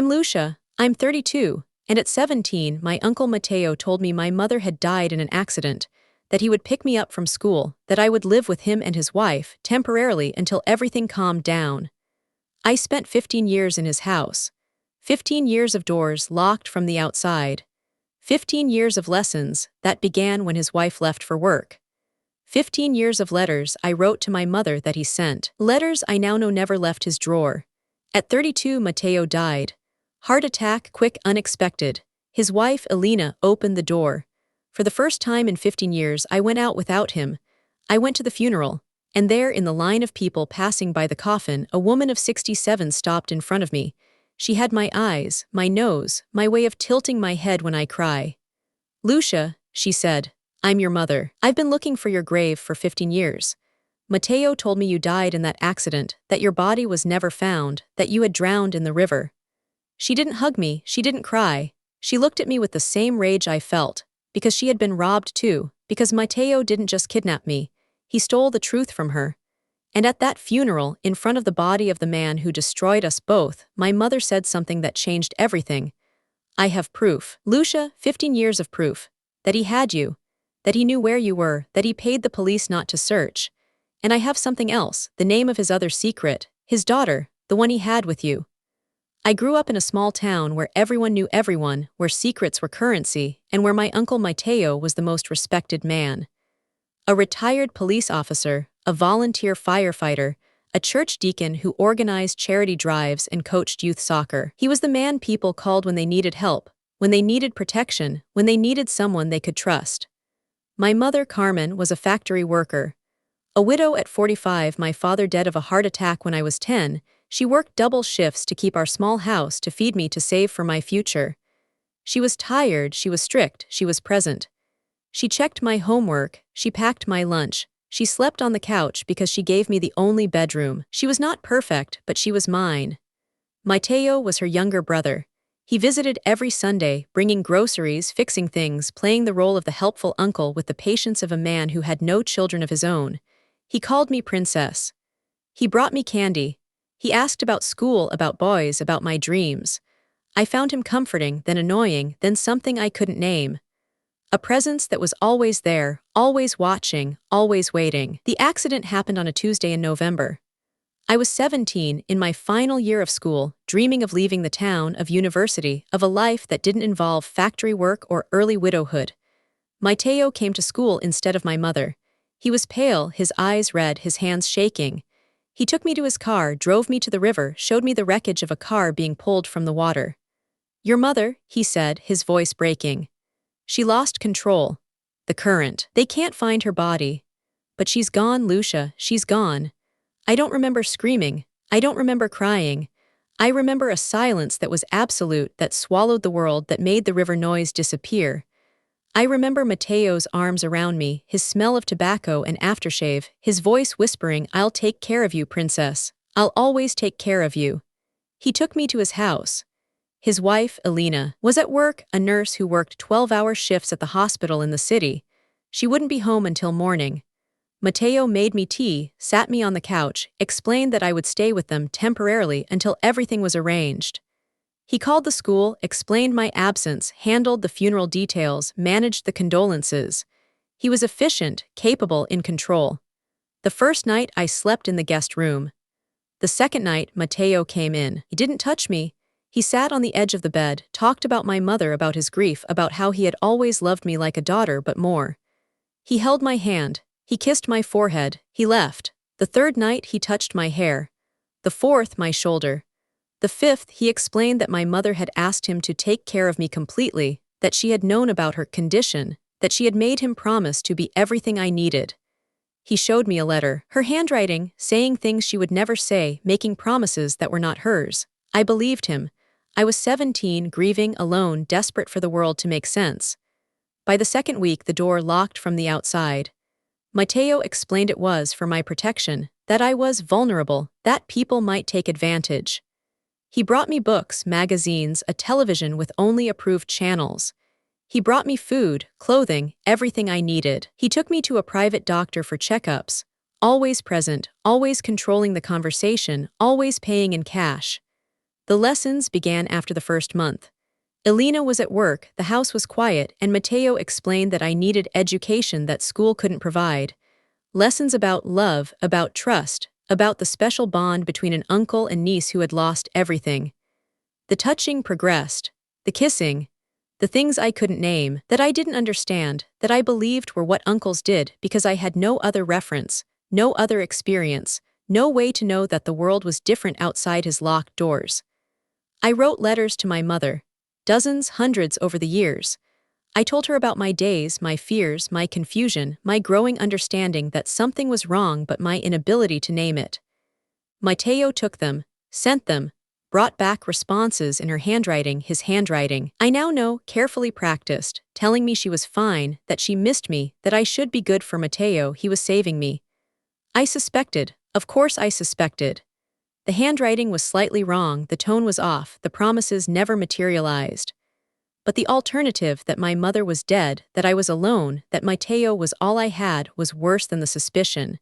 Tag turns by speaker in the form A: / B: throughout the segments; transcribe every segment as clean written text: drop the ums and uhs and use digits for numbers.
A: I'm Lucia, I'm 32, and at 17, my uncle Matteo told me my mother had died in an accident, that he would pick me up from school, that I would live with him and his wife, temporarily until everything calmed down. I spent 15 years in his house. 15 years of doors locked from the outside. 15 years of lessons that began when his wife left for work. 15 years of letters I wrote to my mother that he sent. Letters I now know never left his drawer. At 32, Matteo died. Heart attack, quick, unexpected. His wife, Elena, opened the door. For the first time in 15 years, I went out without him. I went to the funeral, and there in the line of people passing by the coffin, a woman of 67 stopped in front of me. She had my eyes, my nose, my way of tilting my head when I cry. "Lucia," she said, "I'm your mother. I've been looking for your grave for 15 years. Matteo told me you died in that accident, that your body was never found, that you had drowned in the river." She didn't hug me, she didn't cry. She looked at me with the same rage I felt, because she had been robbed too, because Matteo didn't just kidnap me, he stole the truth from her. And at that funeral, in front of the body of the man who destroyed us both, my mother said something that changed everything. "I have proof. Lucia, 15 years of proof. That he had you. That he knew where you were, that he paid the police not to search. And I have something else, the name of his other secret, his daughter, the one he had with you." I grew up in a small town where everyone knew everyone, where secrets were currency, and where my uncle Matteo was the most respected man. A retired police officer, a volunteer firefighter, a church deacon who organized charity drives and coached youth soccer. He was the man people called when they needed help, when they needed protection, when they needed someone they could trust. My mother, Carmen, was a factory worker. A widow at 45, my father dead of a heart attack when I was 10, she worked double shifts to keep our small house, to feed me, to save for my future. She was tired, she was strict, she was present. She checked my homework, she packed my lunch, she slept on the couch because she gave me the only bedroom. She was not perfect, but she was mine. Matteo was her younger brother. He visited every Sunday, bringing groceries, fixing things, playing the role of the helpful uncle with the patience of a man who had no children of his own. He called me princess. He brought me candy. He asked about school, about boys, about my dreams. I found him comforting, then annoying, then something I couldn't name. A presence that was always there, always watching, always waiting. The accident happened on a Tuesday in November. I was 17, in my final year of school, dreaming of leaving the town, of university, of a life that didn't involve factory work or early widowhood. Matteo came to school instead of my mother. He was pale, his eyes red, his hands shaking. He took me to his car, drove me to the river, showed me the wreckage of a car being pulled from the water. "Your mother," he said, his voice breaking. "She lost control. The current. They can't find her body. But she's gone, Lucia, she's gone." I don't remember screaming. I don't remember crying. I remember a silence that was absolute, that swallowed the world, that made the river noise disappear. I remember Matteo's arms around me, his smell of tobacco and aftershave, his voice whispering, "I'll take care of you, princess. I'll always take care of you." He took me to his house. His wife, Elena, was at work, a nurse who worked 12-hour shifts at the hospital in the city. She wouldn't be home until morning. Matteo made me tea, sat me on the couch, explained that I would stay with them temporarily until everything was arranged. He called the school, explained my absence, handled the funeral details, managed the condolences. He was efficient, capable, in control. The first night I slept in the guest room. The second night, Matteo came in. He didn't touch me. He sat on the edge of the bed, talked about my mother, about his grief, about how he had always loved me like a daughter, but more. He held my hand. He kissed my forehead. He left. The third night, he touched my hair. The fourth, my shoulder. The fifth, he explained that my mother had asked him to take care of me completely, that she had known about her condition, that she had made him promise to be everything I needed. He showed me a letter, her handwriting, saying things she would never say, making promises that were not hers. I believed him. I was 17, grieving, alone, desperate for the world to make sense. By the second week, the door locked from the outside. Matteo explained it was for my protection, that I was vulnerable, that people might take advantage. He brought me books, magazines, a television with only approved channels. He brought me food, clothing, everything I needed. He took me to a private doctor for checkups, always present, always controlling the conversation, always paying in cash. The lessons began after the first month. Elena was at work, the house was quiet, and Mateo explained that I needed education that school couldn't provide. Lessons about love, about trust, about the special bond between an uncle and niece who had lost everything. The touching progressed, the kissing, the things I couldn't name, that I didn't understand, that I believed were what uncles did because I had no other reference, no other experience, no way to know that the world was different outside his locked doors. I wrote letters to my mother, dozens, hundreds over the years. I told her about my days, my fears, my confusion, my growing understanding that something was wrong but my inability to name it. Mateo took them, sent them, brought back responses in her handwriting, his handwriting. I now know, carefully practiced, telling me she was fine, that she missed me, that I should be good for Mateo, he was saving me. I suspected, of course I suspected. The handwriting was slightly wrong, the tone was off, the promises never materialized. But the alternative, that my mother was dead, that I was alone, that Mateo was all I had, was worse than the suspicion.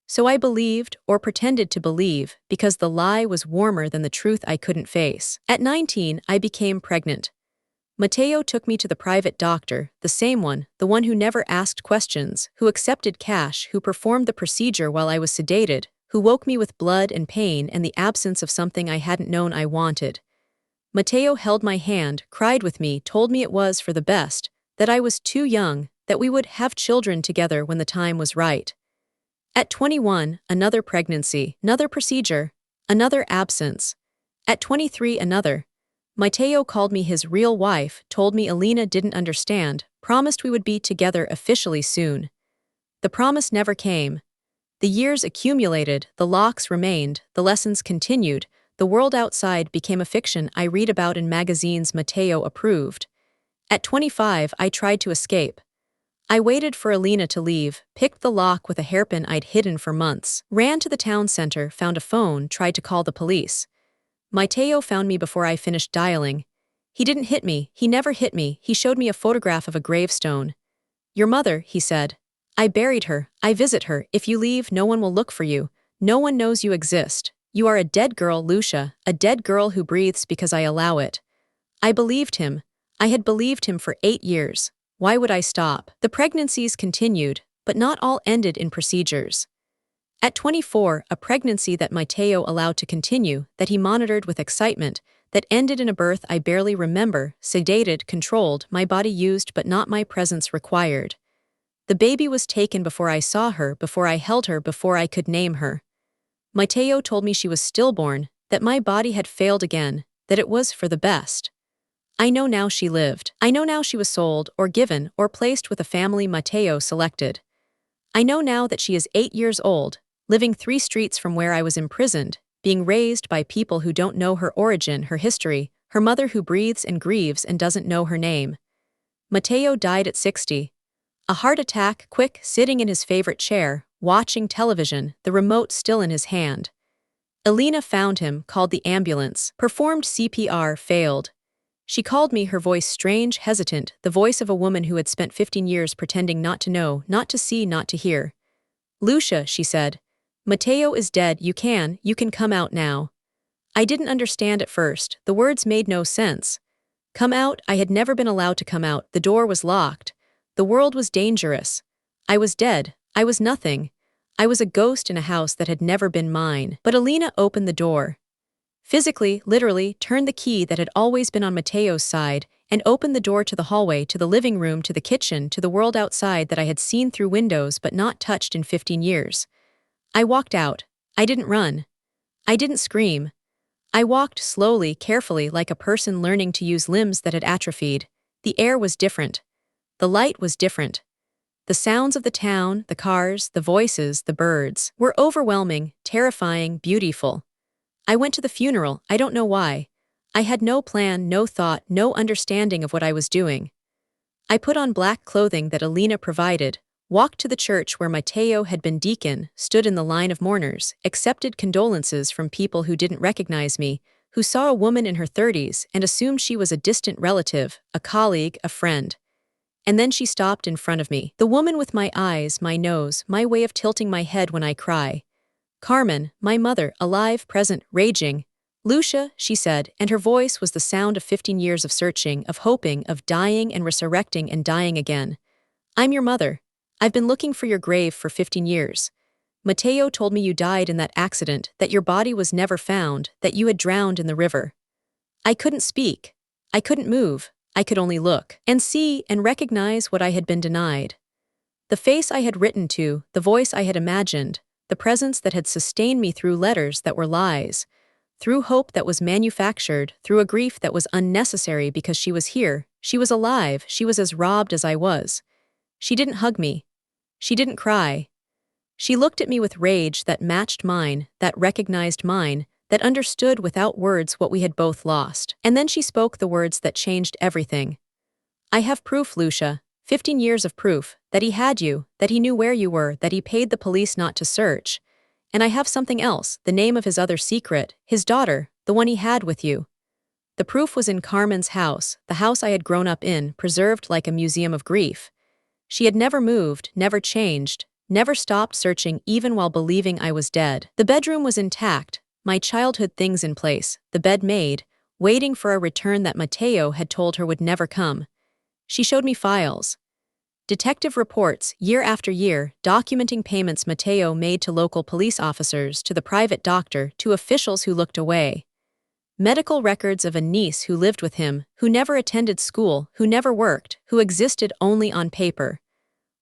A: So I believed, or pretended to believe, because the lie was warmer than the truth I couldn't face. At 19, I became pregnant. Mateo took me to the private doctor, the same one, the one who never asked questions, who accepted cash, who performed the procedure while I was sedated, who woke me with blood and pain and the absence of something I hadn't known I wanted. Mateo held my hand, cried with me, told me it was for the best, that I was too young, that we would have children together when the time was right. At 21, another pregnancy, another procedure, another absence. At 23, another. Mateo called me his real wife, told me Elena didn't understand, promised we would be together officially soon. The promise never came. The years accumulated, the locks remained, the lessons continued, the world outside became a fiction I read about in magazines Mateo approved. At 25, I tried to escape. I waited for Elena to leave, picked the lock with a hairpin I'd hidden for months, ran to the town center, found a phone, tried to call the police. Mateo found me before I finished dialing. He didn't hit me, he never hit me, he showed me a photograph of a gravestone. Your mother, he said. I buried her, I visit her, if you leave no one will look for you, no one knows you exist. You are a dead girl, Lucia, a dead girl who breathes because I allow it. I believed him. I had believed him for 8 years. Why would I stop? The pregnancies continued, but not all ended in procedures. At 24, a pregnancy that Mateo allowed to continue, that he monitored with excitement, that ended in a birth I barely remember, sedated, controlled, my body used but not my presence required. The baby was taken before I saw her, before I held her, before I could name her. Mateo told me she was stillborn, that my body had failed again, that it was for the best. I know now she lived. I know now she was sold, or given, or placed with a family Mateo selected. I know now that she is 8 years old, living 3 streets from where I was imprisoned, being raised by people who don't know her origin, her history, her mother who breathes and grieves and doesn't know her name. Mateo died at 60. A heart attack, quick, sitting in his favorite chair, watching television, the remote still in his hand. Elena found him, called the ambulance, performed CPR, failed. She called me, her voice strange, hesitant, the voice of a woman who had spent 15 years pretending not to know, not to see, not to hear. Lucia, she said. Mateo is dead, you can come out now. I didn't understand at first, the words made no sense. Come out, I had never been allowed to come out, the door was locked. The world was dangerous. I was dead, I was nothing. I was a ghost in a house that had never been mine. But Elena opened the door. Physically, literally, turned the key that had always been on Mateo's side and opened the door to the hallway, to the living room, to the kitchen, to the world outside that I had seen through windows but not touched in 15 years. I walked out. I didn't run. I didn't scream. I walked slowly, carefully, like a person learning to use limbs that had atrophied. The air was different. The light was different. The sounds of the town, the cars, the voices, the birds, were overwhelming, terrifying, beautiful. I went to the funeral, I don't know why. I had no plan, no thought, no understanding of what I was doing. I put on black clothing that Elena provided, walked to the church where Mateo had been deacon, stood in the line of mourners, accepted condolences from people who didn't recognize me, who saw a woman in her 30s and assumed she was a distant relative, a colleague, a friend. And then she stopped in front of me, the woman with my eyes, my nose, my way of tilting my head when I cry. Carmen, my mother, alive, present, raging. Lucia, she said, and her voice was the sound of 15 years of searching, of hoping, of dying and resurrecting and dying again. I'm your mother. I've been looking for your grave for 15 years. Mateo told me you died in that accident, that your body was never found, that you had drowned in the river. I couldn't speak. I couldn't move. I could only look and see and recognize what I had been denied. The face I had written to, the voice I had imagined, the presence that had sustained me through letters that were lies, through hope that was manufactured, through a grief that was unnecessary because she was here, she was alive, she was as robbed as I was. She didn't hug me. She didn't cry. She looked at me with rage that matched mine, that recognized mine, that understood without words what we had both lost. And then she spoke the words that changed everything. I have proof, Lucia, 15 years of proof, that he had you, that he knew where you were, that he paid the police not to search. And I have something else, the name of his other secret, his daughter, the one he had with you. The proof was in Carmen's house, the house I had grown up in, preserved like a museum of grief. She had never moved, never changed, never stopped searching even while believing I was dead. The bedroom was intact, my childhood things in place, the bed made, waiting for a return that Mateo had told her would never come. She showed me files. Detective reports, year after year, documenting payments Mateo made to local police officers, to the private doctor, to officials who looked away. Medical records of a niece who lived with him, who never attended school, who never worked, who existed only on paper.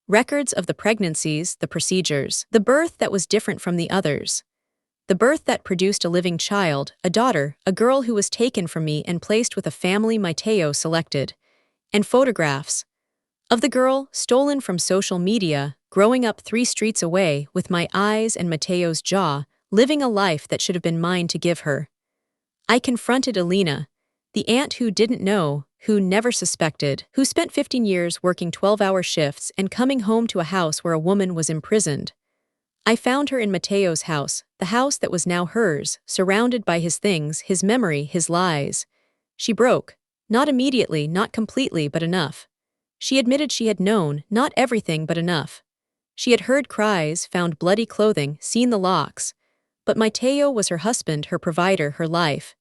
A: Records of the pregnancies, the procedures, the birth that was different from the others. The birth that produced a living child, a daughter, a girl who was taken from me and placed with a family Mateo selected. And photographs of the girl, stolen from social media, growing up 3 streets away, with my eyes and Mateo's jaw, living a life that should have been mine to give her. I confronted Elena, the aunt who didn't know, who never suspected, who spent 15 years working 12-hour shifts and coming home to a house where a woman was imprisoned. I found her in Mateo's house, the house that was now hers, surrounded by his things, his memory, his lies. She broke. Not immediately, not completely, but enough. She admitted she had known, not everything but enough. She had heard cries, found bloody clothing, seen the locks. But Mateo was her husband, her provider, her life.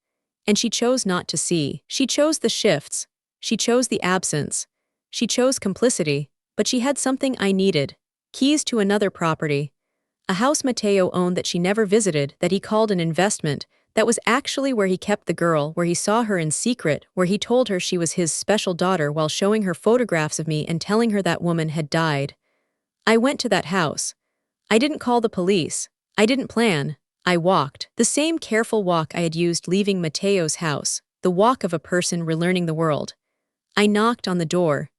A: And she chose not to see. She chose the shifts. She chose the absence. She chose complicity, but she had something I needed. Keys to another property. A house Mateo owned that she never visited, that he called an investment, that was actually where he kept the girl, where he saw her in secret, where he told her she was his special daughter while showing her photographs of me and telling her that woman had died. I went to that house. I didn't call the police. I didn't plan. I walked. The same careful walk I had used leaving Mateo's house, the walk of a person relearning the world. I knocked on the door.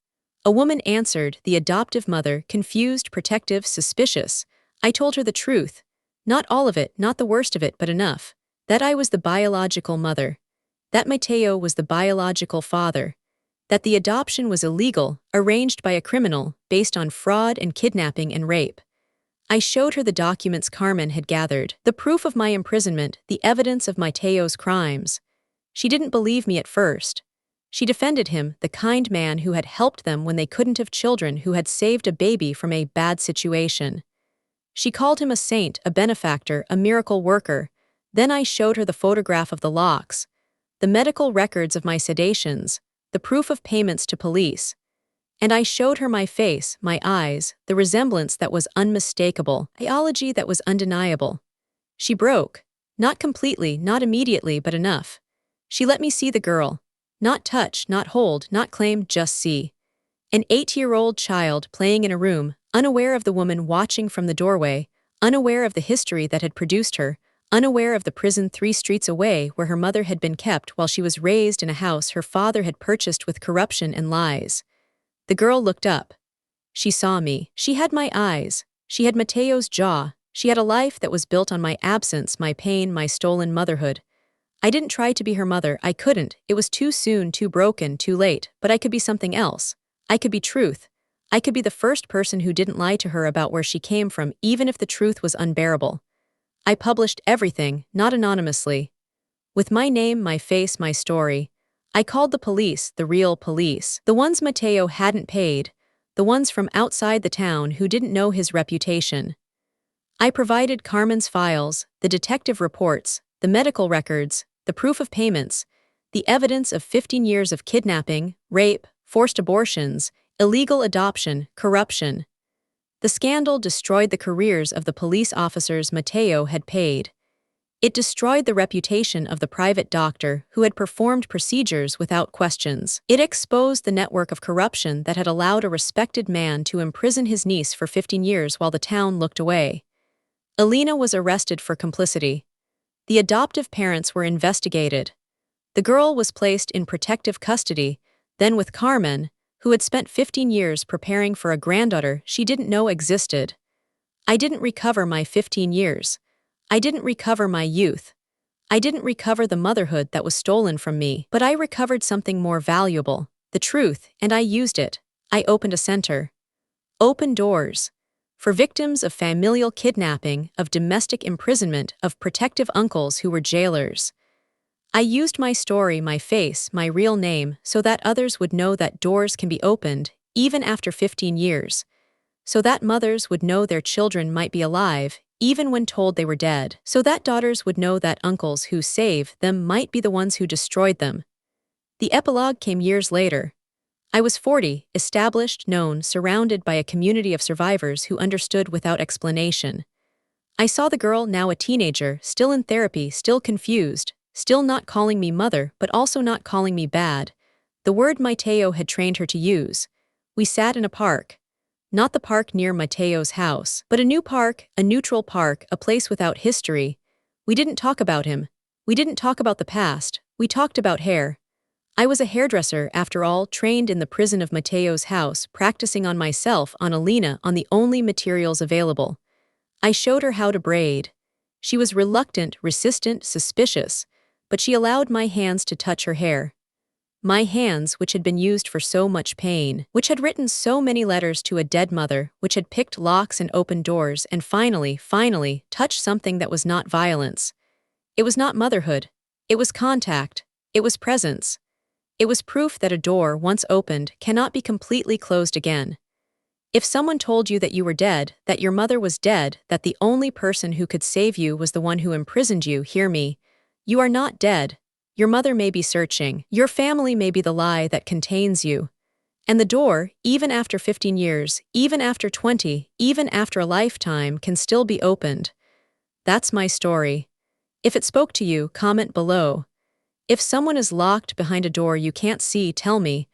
A: A woman answered, the adoptive mother, confused, protective, suspicious. I told her the truth. Not all of it, not the worst of it, but enough. That I was the biological mother. That Mateo was the biological father. That the adoption was illegal, arranged by a criminal, based on fraud and kidnapping and rape. I showed her the documents Carmen had gathered, the proof of my imprisonment, the evidence of Mateo's crimes. She didn't believe me at first. She defended him, the kind man who had helped them when they couldn't have children, who had saved a baby from a bad situation. She called him a saint, a benefactor, a miracle worker. Then I showed her the photograph of the locks, the medical records of my sedations, the proof of payments to police. And I showed her my face, my eyes, the resemblance that was unmistakable, biology that was undeniable. She broke. Not completely, not immediately, but enough. She let me see the girl. Not touch, not hold, not claim, just see. An 8-year-old child playing in a room, unaware of the woman watching from the doorway, unaware of the history that had produced her, unaware of the prison 3 streets away where her mother had been kept while she was raised in a house her father had purchased with corruption and lies. The girl looked up. She saw me. She had my eyes. She had Mateo's jaw. She had a life that was built on my absence, my pain, my stolen motherhood. I didn't try to be her mother. I couldn't. It was too soon, too broken, too late. But I could be something else. I could be truth. I could be the first person who didn't lie to her about where she came from, even if the truth was unbearable. I published everything, not anonymously. With my name, my face, my story. I called the police, the real police, the ones Mateo hadn't paid, the ones from outside the town who didn't know his reputation. I provided Carmen's files, the detective reports, the medical records, the proof of payments, the evidence of 15 years of kidnapping, rape, forced abortions, illegal adoption, corruption. The scandal destroyed the careers of the police officers Mateo had paid. It destroyed the reputation of the private doctor who had performed procedures without questions. It exposed the network of corruption that had allowed a respected man to imprison his niece for 15 years while the town looked away. Alina was arrested for complicity. The adoptive parents were investigated. The girl was placed in protective custody, then with Carmen, who had spent 15 years preparing for a granddaughter she didn't know existed. I didn't recover my 15 years. I didn't recover my youth. I didn't recover the motherhood that was stolen from me, but I recovered something more valuable, the truth, and I used it. I opened a center. Open doors. For victims of familial kidnapping, of domestic imprisonment, of protective uncles who were jailers. I used my story, my face, my real name, so that others would know that doors can be opened, even after 15 years. So that mothers would know their children might be alive, even when told they were dead. So that daughters would know that uncles who saved them might be the ones who destroyed them. The epilogue came years later. I was 40, established, known, surrounded by a community of survivors who understood without explanation. I saw the girl, now a teenager, still in therapy, still confused, still not calling me mother, but also not calling me bad. The word Mateo had trained her to use. We sat in a park. Not the park near Mateo's house, but a new park, a neutral park, a place without history. We didn't talk about him. We didn't talk about the past. We talked about hair. I was a hairdresser, after all, trained in the prison of Mateo's house, practicing on myself, on Alina, on the only materials available. I showed her how to braid. She was reluctant, resistant, suspicious, but she allowed my hands to touch her hair. My hands, which had been used for so much pain, which had written so many letters to a dead mother, which had picked locks and opened doors, and finally, touched something that was not violence. It was not motherhood. It was contact. It was presence. It was proof that a door, once opened, cannot be completely closed again. If someone told you that you were dead, that your mother was dead, that the only person who could save you was the one who imprisoned you, hear me. You are not dead. Your mother may be searching. Your family may be the lie that contains you. And the door, even after 15 years, even after 20, even after a lifetime, can still be opened. That's my story. If it spoke to you, comment below. If someone is locked behind a door you can't see, tell me.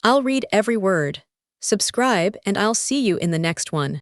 A: I'll read every word. Subscribe, and I'll see you in the next one.